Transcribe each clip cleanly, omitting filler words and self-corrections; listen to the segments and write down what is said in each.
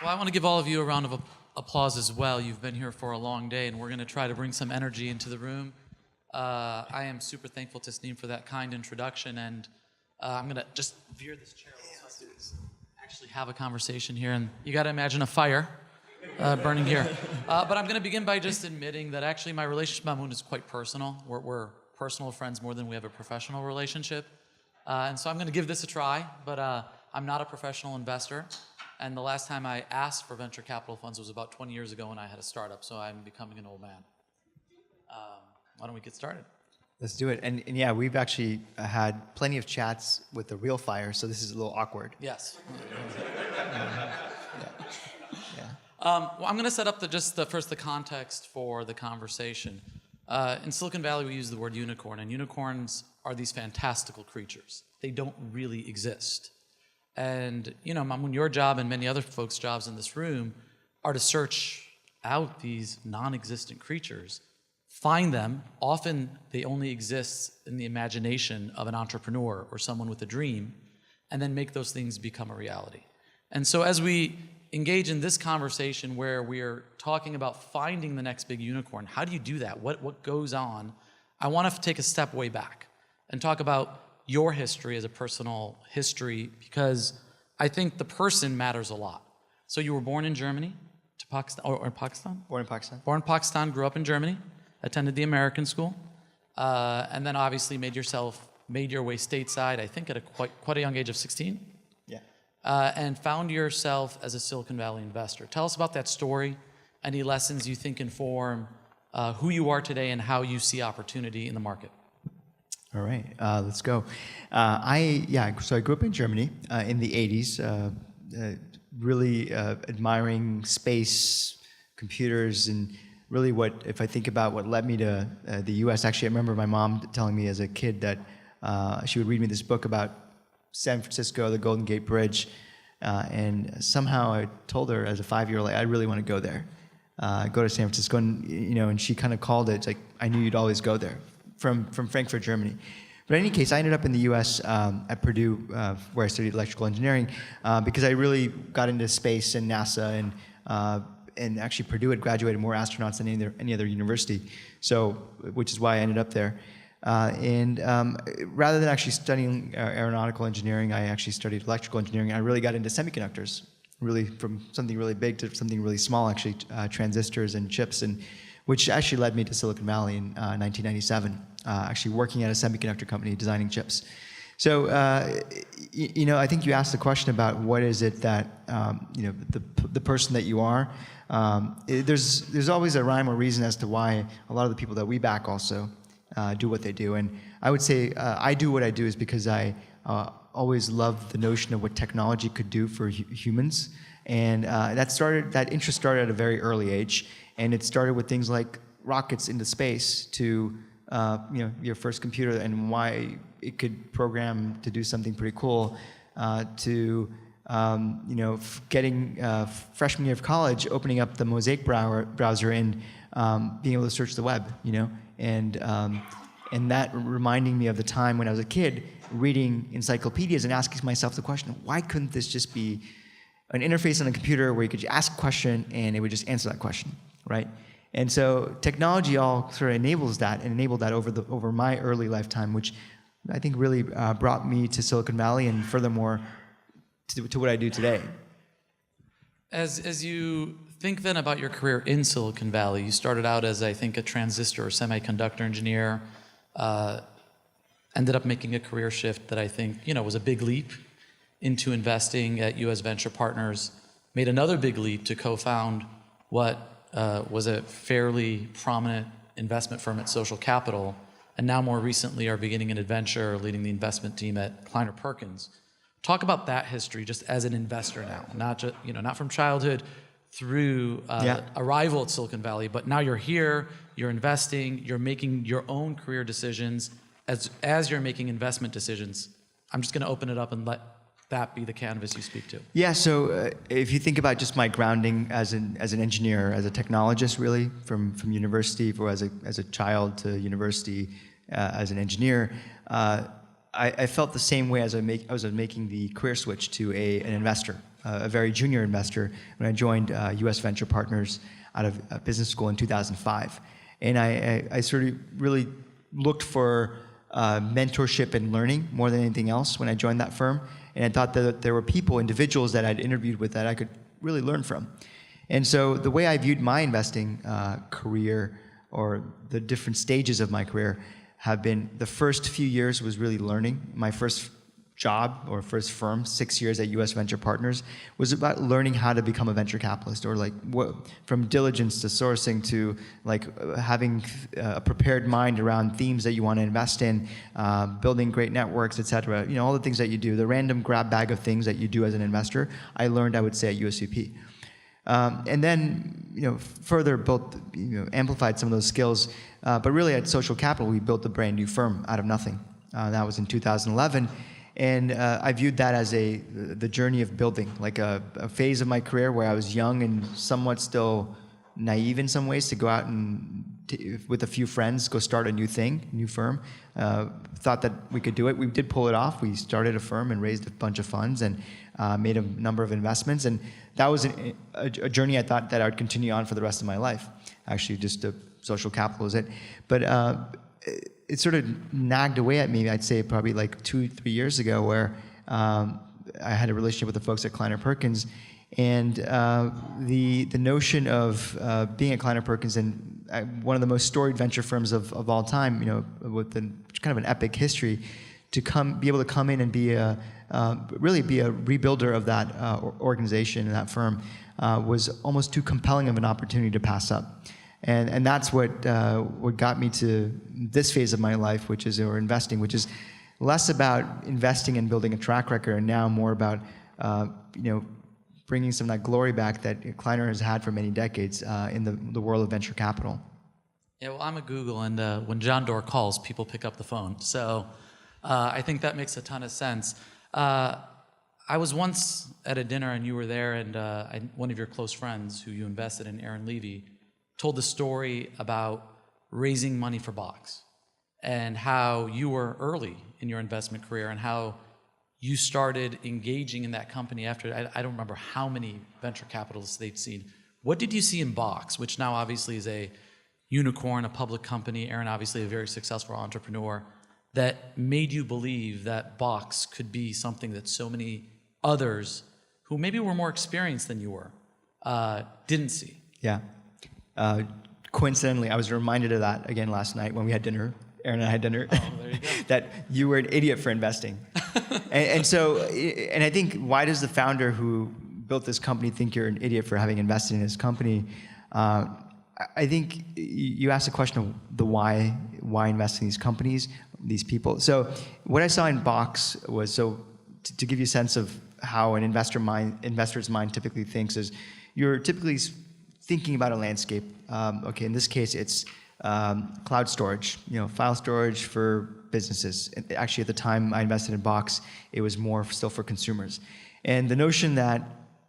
Well, I want to give all of you a round of applause as well. You've been here for a long day, and we're going to try to bring some energy into the room. I am super thankful to Sneem for that kind introduction, and I'm going to just veer this chair a little so I can actually have a conversation here. And you got to imagine a fire burning here. But I'm going to begin by just admitting that actually my relationship with Mamoon is quite personal. We're personal friends more than we have a professional relationship. And so I'm going to give this a try, but I'm not a professional investor. And the last time I asked for venture capital funds was about 20 years ago when I had a startup, so I'm becoming an old man. Why don't we get started? Let's do it. And yeah, we've actually had plenty of chats with the real fire, so this is a little awkward. Yes. Well, I'm going to set up first the context for the conversation. In Silicon Valley, we use the word unicorn, and unicorns are these fantastical creatures. They don't really exist. And, Mamoon, your job and many other folks' jobs in this room are to search out these non-existent creatures, find them. Often they only exist in the imagination of an entrepreneur or someone with a dream, and then make those things become a reality. And so as we engage in this conversation where we're talking about finding the next big unicorn, how do you do that? What goes on? I want to take a step way back and talk about your history as a personal history, because I think the person matters a lot. So you were born in Germany, to Pakistan, or Pakistan? Born in Pakistan. Born in Pakistan, grew up in Germany, attended the American school, and then obviously made your way stateside, I think at quite a young age of 16. Yeah. And found yourself as a Silicon Valley investor. Tell us about that story, any lessons you think inform who you are today and how you see opportunity in the market. All right, let's go. So I grew up in Germany in the 80s, really admiring space, computers, and really if I think about what led me to the US, actually I remember my mom telling me as a kid that she would read me this book about San Francisco, the Golden Gate Bridge, and somehow I told her as a 5-year-old, I really want to go there, go to San Francisco, and she kind of called it, it's like, I knew you'd always go there. From Frankfurt, Germany. But in any case, I ended up in the US at Purdue, where I studied electrical engineering, because I really got into space and NASA, and actually Purdue had graduated more astronauts than any other university, so which is why I ended up there. Rather than actually studying aeronautical engineering, I actually studied electrical engineering. I really got into semiconductors, really from something really big to something really small, actually, transistors and chips, and which actually led me to Silicon Valley in 1997, actually working at a semiconductor company designing chips. So, I think you asked the question about what is it that, the person that you are. There's always a rhyme or reason as to why a lot of the people that we back also do what they do. And I would say I do what I do is because I always loved the notion of what technology could do for humans. And that interest started at a very early age. And it started with things like rockets into space to, your first computer and why it could program to do something pretty cool, to, getting freshman year of college, opening up the Mosaic browser and being able to search the web, and that reminding me of the time when I was a kid reading encyclopedias and asking myself the question, why couldn't this just be an interface on a computer where you could ask a question and it would just answer that question, right? And so technology all sort of enables that and enabled that over my early lifetime, which I think really brought me to Silicon Valley and furthermore to what I do today. As you think then about your career in Silicon Valley, you started out as, I think, a transistor or semiconductor engineer, ended up making a career shift that I think, was a big leap into investing at US Venture Partners, made another big leap to co-found what was a fairly prominent investment firm at Social Capital, and now more recently are beginning an adventure leading the investment team at Kleiner Perkins. Talk about that history just as an investor now, not just, not from childhood through arrival at Silicon Valley, but now you're here, you're investing, you're making your own career decisions. As you're making investment decisions, I'm just going to open it up and let that be the canvas you speak to. Yeah, so if you think about just my grounding as an engineer, as a technologist, really, from university, or as a child to university, as an engineer, I felt the same way as I was making the career switch to an investor. a very junior investor when I joined U.S. Venture Partners out of business school in 2005. And I sort of really looked for mentorship and learning more than anything else when I joined that firm. And I thought that there were people, individuals that I'd interviewed with that I could really learn from. And so the way I viewed my investing career, or the different stages of my career, have been, the first few years was really learning. My first job or first firm, 6 years at U.S. Venture Partners, was about learning how to become a venture capitalist, or like from diligence to sourcing to like having a prepared mind around themes that you want to invest in, building great networks, et cetera. You know, all the things that you do, the random grab bag of things that you do as an investor, I learned, I would say, at USVP. And then, you know, further built, you know, amplified some of those skills. But really at Social Capital, we built a brand new firm out of nothing. That was in 2011. And I viewed that as the journey of building, like a phase of my career where I was young and somewhat still naive in some ways to go out and, with a few friends, go start a new thing, new firm. Thought that we could do it. We did pull it off. We started a firm and raised a bunch of funds and made a number of investments. And that was a journey I thought that I would continue on for the rest of my life. Actually, just Social Capital is it. But it sort of nagged away at me, I'd say probably like 2-3 years ago, where I had a relationship with the folks at Kleiner Perkins, and the notion of being at Kleiner Perkins and one of the most storied venture firms of all time, you know, with kind of an epic history, to be able to come in and really be a rebuilder of that organization and that firm was almost too compelling of an opportunity to pass up. And that's what got me to this phase of my life, which is investing, which is less about investing and building a track record, and now more about bringing some of that glory back that Kleiner has had for many decades in the world of venture capital. Yeah, well, I'm a Google, and when John Doerr calls, people pick up the phone. So I think that makes a ton of sense. I was once at a dinner, and you were there, and one of your close friends who you invested in, Aaron Levy, told the story about raising money for Box and how you were early in your investment career and how you started engaging in that company after, I don't remember how many venture capitalists they'd seen. What did you see in Box, which now obviously is a unicorn, a public company, Aaron obviously a very successful entrepreneur, that made you believe that Box could be something that so many others who maybe were more experienced than you were didn't see? Yeah. Coincidentally, I was reminded of that again last night when we had dinner. Aaron and I had dinner. Oh, there you go. That you were an idiot for investing. and I think, why does the founder who built this company think you're an idiot for having invested in his company? I think you asked the question of the why invest in these companies, these people. So what I saw in Box was, to give you a sense of how an investor's mind typically thinks, is you're typically thinking about a landscape. Okay, in this case, it's cloud storage, file storage for businesses. Actually, at the time I invested in Box, it was more still for consumers. And the notion that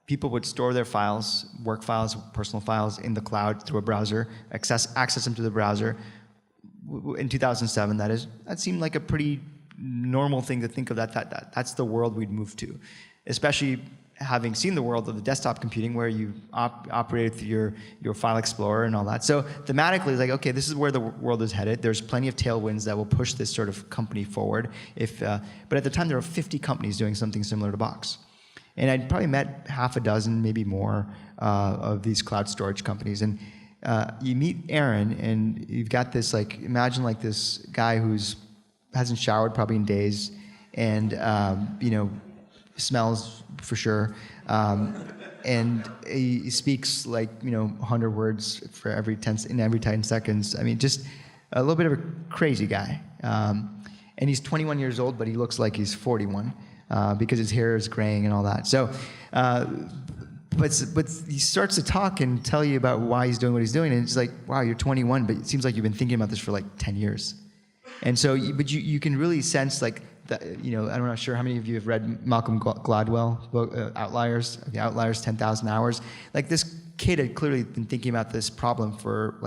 people would store their files, work files, personal files, in the cloud through a browser, access them to the browser. In 2007, that seemed like a pretty normal thing to think of. That's the world we'd move to, especially having seen the world of the desktop computing, where you operated through your file explorer and all that. So thematically, it's like, okay, this is where the world is headed. There's plenty of tailwinds that will push this sort of company forward. But at the time, there were 50 companies doing something similar to Box. And I'd probably met half a dozen, maybe more, of these cloud storage companies. And you meet Aaron, and you've got this, imagine this guy who's hasn't showered probably in days, and smells for sure, and he speaks 100 words for every 10 seconds. I mean, just a little bit of a crazy guy. And he's 21 years old, but he looks like he's 41 because his hair is graying and all that. So, but he starts to talk and tell you about why he's doing what he's doing, and it's like, wow, you're 21, but it seems like you've been thinking about this for 10 years. And so, you can really sense I'm not sure how many of you have read Malcolm Gladwell book, Outliers. Okay, Outliers, 10,000 Hours. This kid had clearly been thinking about this problem for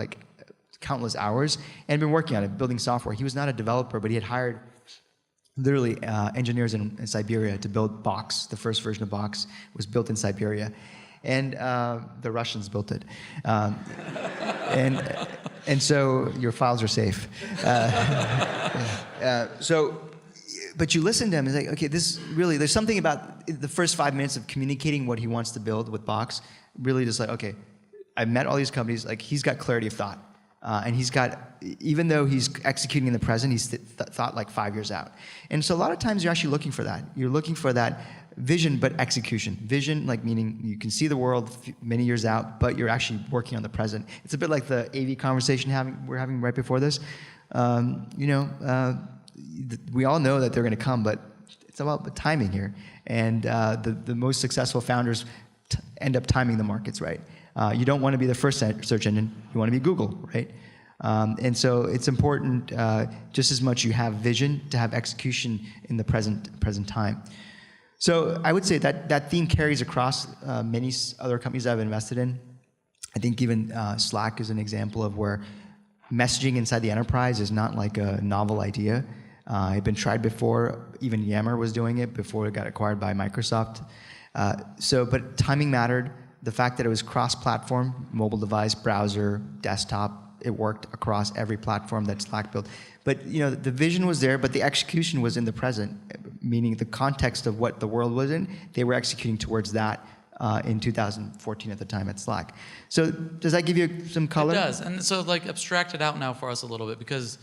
countless hours and been working on it, building software. He was not a developer, but he had hired literally engineers in Siberia to build Box. The first version of Box was built in Siberia, and the Russians built it. And so your files are safe. But you listen to him and say, okay, this really, there's something about the first 5 minutes of communicating what he wants to build with Box, really just like, okay, I met all these companies, like he's got clarity of thought. And he's got, even though he's executing in the present, he's thought like 5 years out. And so a lot of times you're actually looking for that. You're looking for that vision, but execution. Vision, like meaning you can see the world many years out, but you're actually working on the present. It's a bit like the AV conversation we're having right before this. We all know that they're going to come, but it's about the timing here. And the most successful founders end up timing the markets right. You don't want to be the first search engine. You want to be Google, right? And so it's important, just as much you have vision, to have execution in the present time. So I would say that theme carries across many other companies I've invested in. I think even Slack is an example of where messaging inside the enterprise is not like a novel idea. It had been tried before. Even Yammer was doing it before it got acquired by Microsoft. But timing mattered. The fact that it was cross-platform, mobile device, browser, desktop, it worked across every platform that Slack built. But the vision was there, but the execution was in the present, meaning the context of what the world was in, they were executing towards that in 2014 at the time at Slack. So does that give you some color? It does. And so abstract it out now for us a little bit, because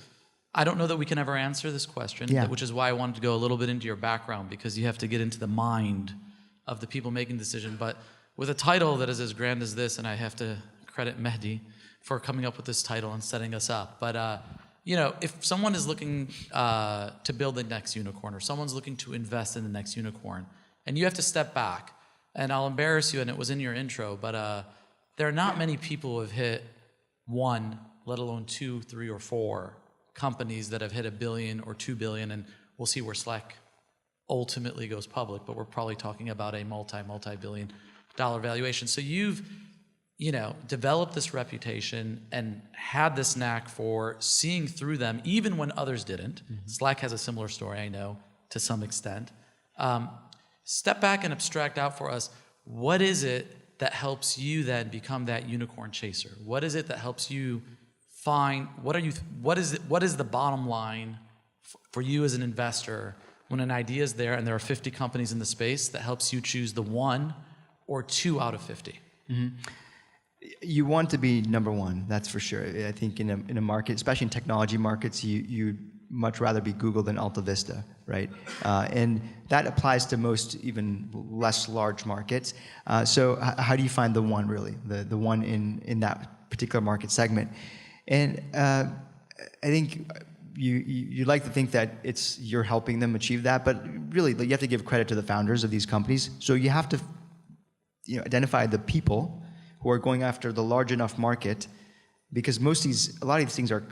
I don't know that we can ever answer this question, which is why I wanted to go a little bit into your background, because you have to get into the mind of the people making the decision. But with a title that is as grand as this, and I have to credit Mehdi for coming up with this title and setting us up. But if someone is looking to build the next unicorn, or someone's looking to invest in the next unicorn, and you have to step back, and I'll embarrass you, and it was in your intro, but there are not many people who have hit 1, let alone 2, 3, or 4 companies that have hit $1 billion or $2 billion, and we'll see where Slack ultimately goes public, but we're probably talking about a multi-billion dollar valuation. So you've developed this reputation and had this knack for seeing through them, even when others didn't. Mm-hmm. Slack has a similar story, I know, to some extent. Step back and abstract out for us, what is it that helps you then become that unicorn chaser? What is it that helps you find, what is the bottom line for you as an investor when an idea is there and there are 50 companies in the space that helps you choose the 1 or 2 out of 50? Mm-hmm. You want to be number 1, that's for sure. I think in a market, especially in technology markets, you'd much rather be Google than Alta Vista, right? And that applies to most even less large markets. So how do you find the 1 really, the 1 in that particular market segment? And I think you like to think that you're helping them achieve that, but really you have to give credit to the founders of these companies. So you have to identify the people who are going after the large enough market, because a lot of these things are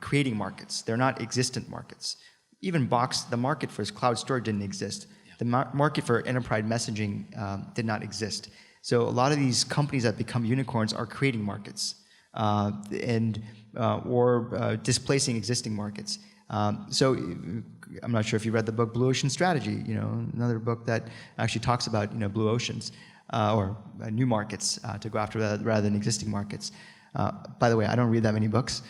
creating markets. They're not existent markets. Even Box, the market for cloud storage didn't exist. Yeah. The market for enterprise messaging did not exist. So a lot of these companies that become unicorns are creating markets or displacing existing markets. So I'm not sure if you read the book Blue Ocean Strategy, another book that actually talks about blue oceans. Or new markets to go after rather than existing markets. By the way, I don't read that many books.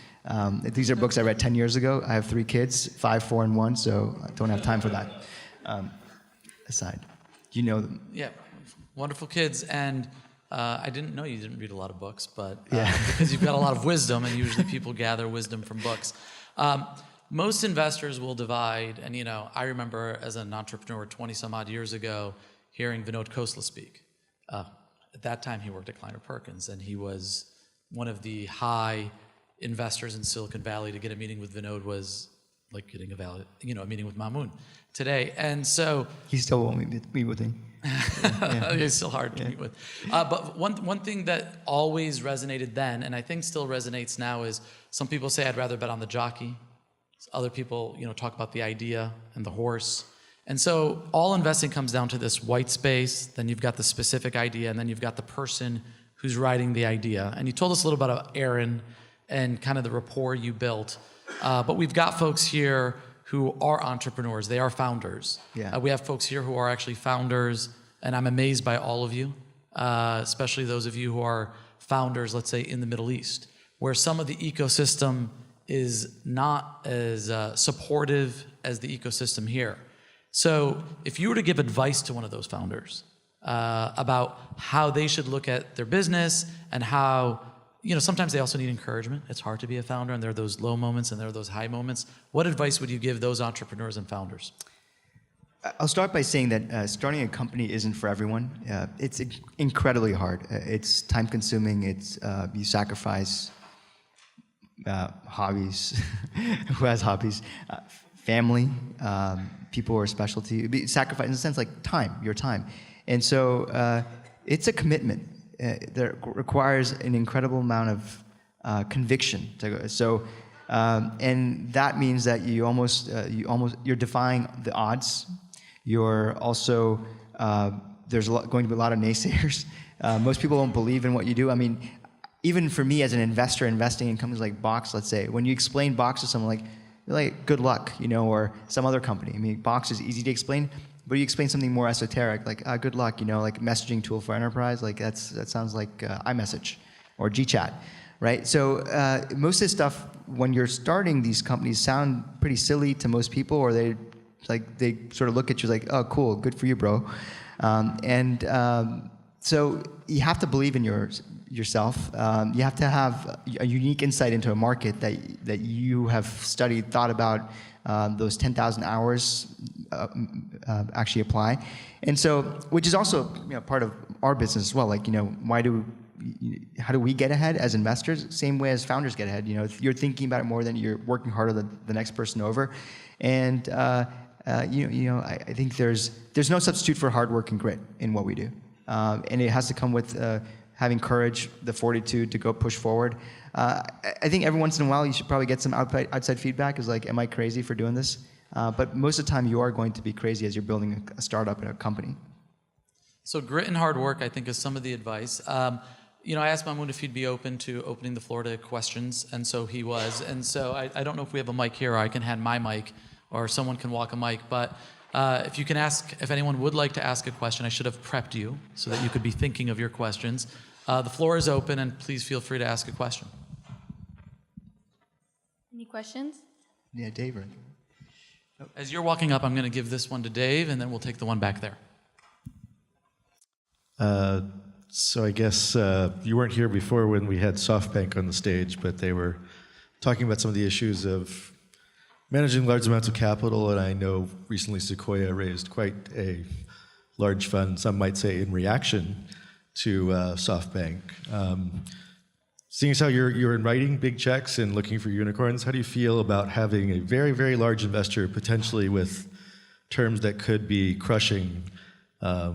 These are books I read 10 years ago. I have 3 kids, 5, 4, and 1, so I don't have time for that. Aside, you know them. Yeah, wonderful kids. And I didn't know you didn't read a lot of books, but because you've got a lot of wisdom, and usually people gather wisdom from books. Most investors will divide, and I remember as an entrepreneur 20 some odd years ago hearing Vinod Khosla speak. At that time, he worked at Kleiner Perkins, and he was one of the high investors in Silicon Valley. To get a meeting with Vinod was like getting a meeting with Mamoon today. And so he still won't meet with him. Yeah. It's still hard to meet with. But one thing that always resonated then, and I think still resonates now, is some people say I'd rather bet on the jockey. Other people, talk about the idea and the horse. And so all investing comes down to this white space, then you've got the specific idea, and then you've got the person who's writing the idea. And you told us a little about Aaron and kind of the rapport you built. But we've got folks here who are entrepreneurs. They are founders. Yeah. We have folks here who are actually founders, and I'm amazed by all of you, especially those of you who are founders, let's say, in the Middle East, where some of the ecosystem is not as supportive as the ecosystem here. So if you were to give advice to one of those founders about how they should look at their business and how, sometimes they also need encouragement. It's hard to be a founder, and there are those low moments and there are those high moments. What advice would you give those entrepreneurs and founders? I'll start by saying that starting a company isn't for everyone. It's incredibly hard. It's time consuming. It's you sacrifice hobbies. Who has hobbies? Family, people who are special to you. Sacrifice in a sense like time, your time. And so it's a commitment that requires an incredible amount of conviction. And that means that you're defying the odds. You're also, there's going to be a lot of naysayers. Most people don't believe in what you do. I mean, even for me as an investor investing in companies like Box, let's say, when you explain Box to someone like good luck, or some other company. I mean, Box is easy to explain, but you explain something more esoteric, like good luck, like messaging tool for enterprise, like that sounds like iMessage or GChat, right? So most of this stuff, when you're starting these companies, sound pretty silly to most people, or they sort of look at you like, oh, cool, good for you, bro. So you have to believe in yourself. You have to have a unique insight into a market that you have studied, thought about. Those 10,000 hours actually apply, and so which is also part of our business as well. Like how do we get ahead as investors? Same way as founders get ahead. If you're thinking about it more than you're working harder than the next person over, and I think there's no substitute for hard work and grit in what we do, and it has to come with having courage, the fortitude to go push forward. I think every once in a while you should probably get some outside feedback. Is like, am I crazy for doing this? But most of the time you are going to be crazy as you're building a startup and a company. So grit and hard work, I think, is some of the advice. I asked Mamoon if he'd be open to opening the floor to questions, and so he was. And so I don't know if we have a mic here, or I can hand my mic, or someone can walk a mic. But if anyone would like to ask a question, I should have prepped you so that you could be thinking of your questions. The floor is open, and please feel free to ask a question. Any questions? Yeah, Dave. As you're walking up, I'm going to give this one to Dave, and then we'll take the one back there. So I guess you weren't here before when we had SoftBank on the stage, but they were talking about some of the issues of managing large amounts of capital, and I know recently Sequoia raised quite a large fund, some might say in reaction to SoftBank. Seeing as how you're in writing big checks and looking for unicorns, how do you feel about having a very, very large investor potentially with terms that could be crushing? How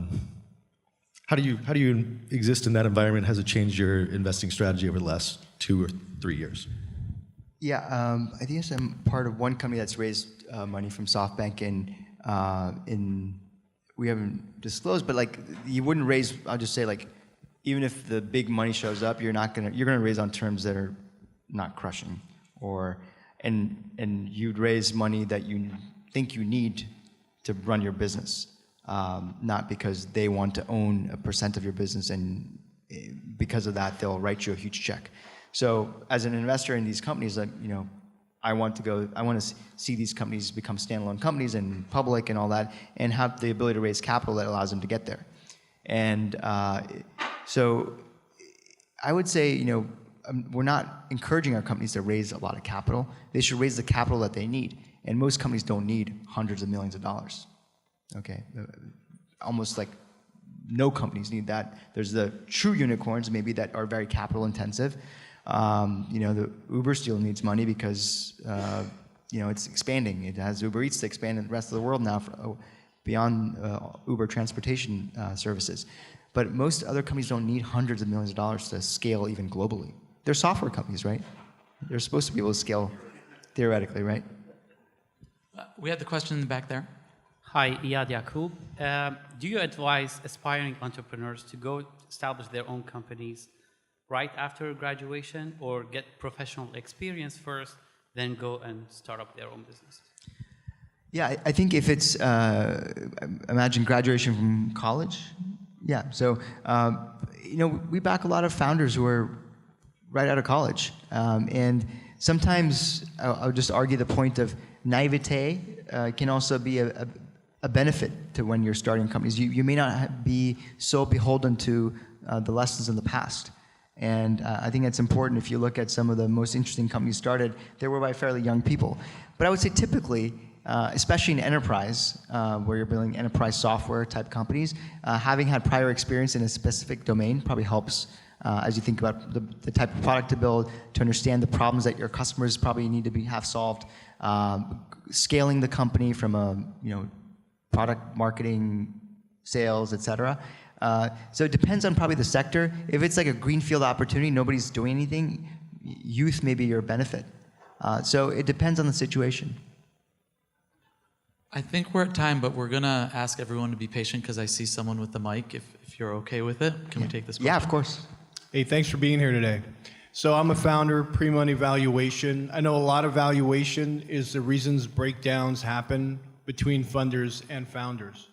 do you exist in that environment? Has it changed your investing strategy over the last 2 or 3 years? Yeah, I think I'm part of one company that's raised money from SoftBank, and we haven't disclosed, but you wouldn't raise. I'll just say even if the big money shows up, you're gonna raise on terms that are not crushing, and you'd raise money that you think you need to run your business, not because they want to own a % of your business, and because of that they'll write you a huge check. So as an investor in these companies, I want to see these companies become standalone companies and public and all that, and have the ability to raise capital that allows them to get there. And so I would say, we're not encouraging our companies to raise a lot of capital. They should raise the capital that they need. And most companies don't need hundreds of millions of dollars. Okay, almost like no companies need that. There's the true unicorns maybe that are very capital intensive. The Uber still needs money because it's expanding. It has Uber Eats to expand in the rest of the world now beyond Uber transportation services. But most other companies don't need hundreds of millions of dollars to scale even globally. They're software companies, right? They're supposed to be able to scale theoretically, right? We had the question in the back there. Hi, Iyad Yaqub. Do you advise aspiring entrepreneurs to go establish their own companies right after graduation, or get professional experience first, then go and start up their own business? Yeah, I think if it's, imagine graduation from college. Yeah, so, we back a lot of founders who are right out of college. And sometimes I would just argue the point of naivete can also be a benefit to when you're starting companies. You may not be so beholden to the lessons in the past. And I think that's important. If you look at some of the most interesting companies started, they were by fairly young people. But I would say typically, especially in enterprise, where you're building enterprise software type companies, having had prior experience in a specific domain probably helps as you think about the type of product to build, to understand the problems that your customers probably need to have solved, scaling the company from a product marketing, sales, etc. So it depends on probably the sector. If it's like a greenfield opportunity, nobody's doing anything, youth may be your benefit. So it depends on the situation. I think we're at time, but we're going to ask everyone to be patient because I see someone with the mic. If you're okay with it, can we take this question? Yeah, of course. Hey, thanks for being here today. So I'm a founder, pre-money valuation. I know a lot of valuation is the reasons breakdowns happen between funders and founders.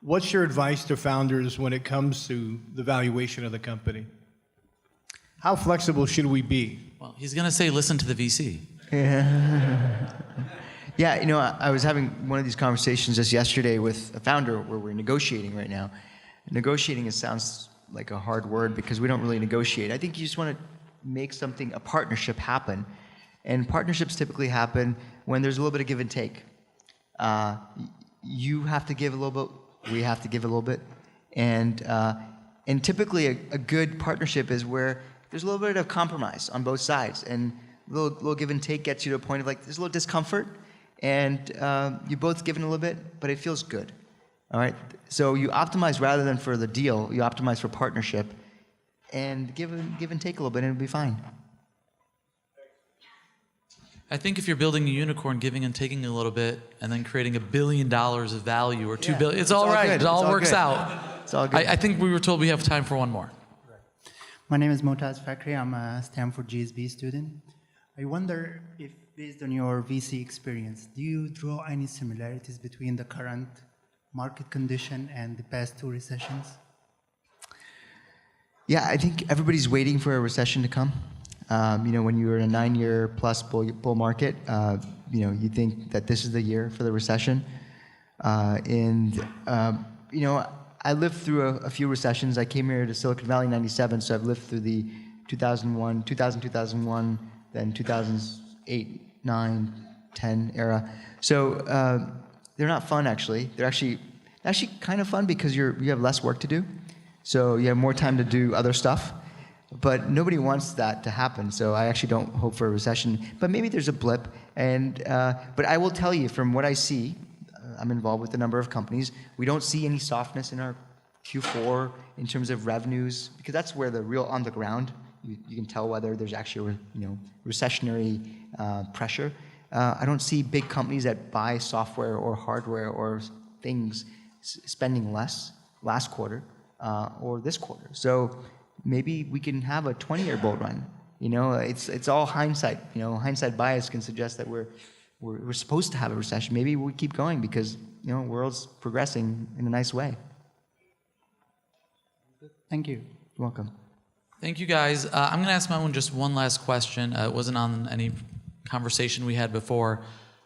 What's your advice to founders when it comes to the valuation of the company? How flexible should we be? Well, he's going to say listen to the VC. Yeah, I was having one of these conversations just yesterday with a founder where we're negotiating right now. Negotiating, it sounds like a hard word because we don't really negotiate. I think you just want to make something, a partnership happen. And partnerships typically happen when there's a little bit of give and take. You have to give a little bit, we have to give a little bit. And typically a good partnership is where there's a little bit of compromise on both sides. And a little give and take gets you to a point of like, there's a little discomfort. And you both given a little bit, but it feels good. All right? So you optimize rather than for the deal, you optimize for partnership. And give and take a little bit and it'll be fine. I think if you're building a unicorn, giving and taking a little bit, and then creating $1 billion of value or $2 billion, it's all right. Good. It all works good. out. It's all good. I think we were told we have time for one more. My name is Motaz Fakri. I'm a Stanford GSB student. I wonder if, based on your VC experience, do you draw any similarities between the current market condition and the past two recessions? Yeah, I think everybody's waiting for a recession to come. When you're in a 9-year plus bull market, you think that this is the year for the recession. I lived through a few recessions. I came here to Silicon Valley in '97, so I've lived through the 2001, then 2008, 9, 10 era. So they're not fun, actually. They're actually kind of fun because you have less work to do. So you have more time to do other stuff. But nobody wants that to happen, so I actually don't hope for a recession. But maybe there's a blip. But I will tell you, from what I see, I'm involved with a number of companies, we don't see any softness in our Q4 in terms of revenues, because that's where the real on the ground, you can tell whether there's actually recessionary pressure. I don't see big companies that buy software or hardware or things spending less last quarter or this quarter. So maybe we can have a 20-year bull run. It's all hindsight. Hindsight bias can suggest that we're supposed to have a recession. Maybe we keep going because the world's progressing in a nice way. Thank you. You're welcome. Thank you, guys. I'm going to ask Mamoon just one last question. It wasn't on any conversation we had before,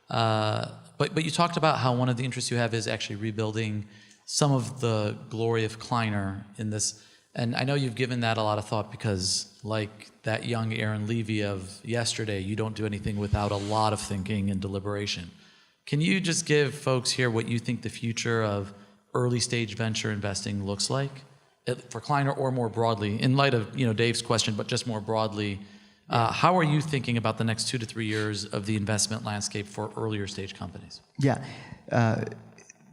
but you talked about how one of the interests you have is actually rebuilding some of the glory of Kleiner in this. And I know you've given that a lot of thought because, like that young Aaron Levy of yesterday, you don't do anything without a lot of thinking and deliberation. Can you just give folks here what you think the future of early stage venture investing looks like for Kleiner or more broadly, in light of Dave's question, but just more broadly? How are you thinking about the next 2 to 3 years of the investment landscape for earlier stage companies? Yeah.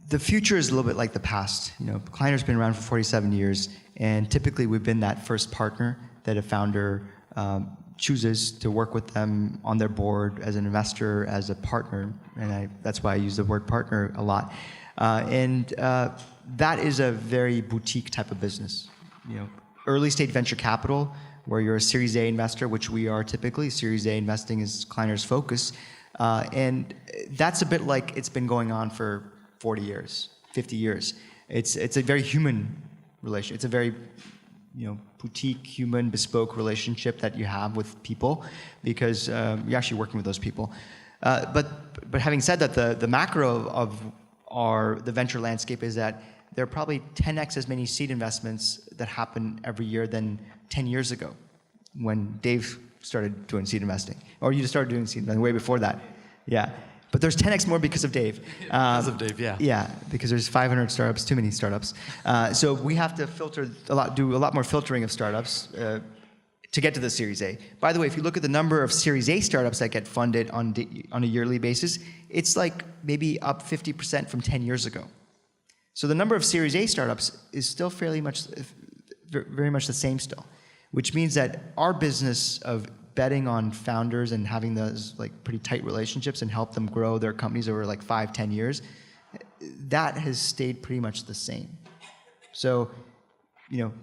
The future is a little bit like the past. Kleiner's been around for 47 years, and typically we've been that first partner that a founder chooses to work with them on their board as an investor, as a partner, and that's why I use the word partner a lot. That is a very boutique type of business. Early stage venture capital, where you're a Series A investor, which we are typically. Series A investing is Kleiner's focus. And that's a bit like it's been going on for 40 years, 50 years. It's a very human relation. It's a very boutique, human, bespoke relationship that you have with people because you're actually working with those people. But having said that, the macro of the venture landscape is that there are probably 10x as many seed investments that happen every year than 10 years ago when Dave started doing seed investing. Or you just started doing seed investing way before that. Yeah. But there's 10x more because of Dave. Because of Dave, yeah. Yeah, because there's 500 startups, too many startups. So we have to do a lot more filtering of startups to get to the Series A. By the way, if you look at the number of Series A startups that get funded on a yearly basis, it's like maybe up 50% from 10 years ago. So the number of Series A startups is still very much the same still, which means that our business of betting on founders and having those like pretty tight relationships and help them grow their companies over like 5-10 years, that has stayed pretty much the same. So,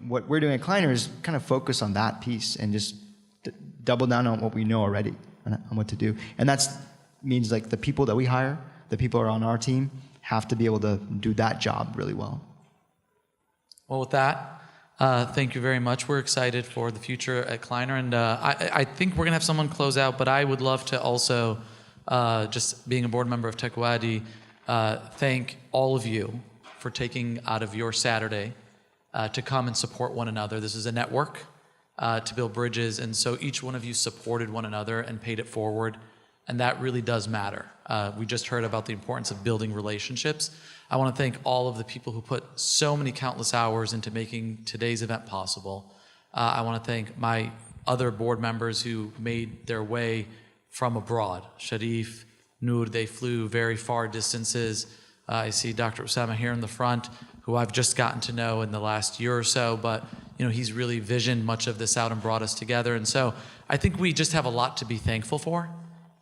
what we're doing at Kleiner is kind of focus on that piece and just double down on what we know already on what to do. And that means like the people that we hire, the people who are on our team, have to be able to do that job really well. Well, with that, thank you very much. We're excited for the future at Kleiner, and I think we're going to have someone close out, but I would love to also, just being a board member of TechWadi, thank all of you for taking out of your Saturday to come and support one another. This is a network to build bridges, and so each one of you supported one another and paid it forward, and that really does matter. We just heard about the importance of building relationships. I want to thank all of the people who put so many countless hours into making today's event possible. I want to thank my other board members who made their way from abroad. Sharif, Noor, they flew very far distances. I see Dr. Osama here in the front, who I've just gotten to know in the last year or so, but he's really visioned much of this out and brought us together. And so I think we just have a lot to be thankful for.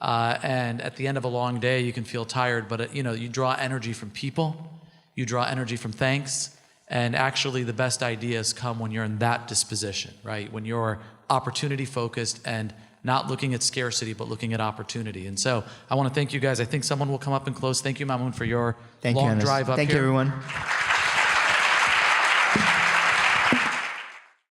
And at the end of a long day, you can feel tired, but you draw energy from people, you draw energy from thanks, and actually the best ideas come when you're in that disposition, right? When you're opportunity focused and not looking at scarcity, but looking at opportunity. And so I want to thank you guys. I think someone will come up and close. Thank you, Mamoon, for your long drive up here. Thank you, everyone.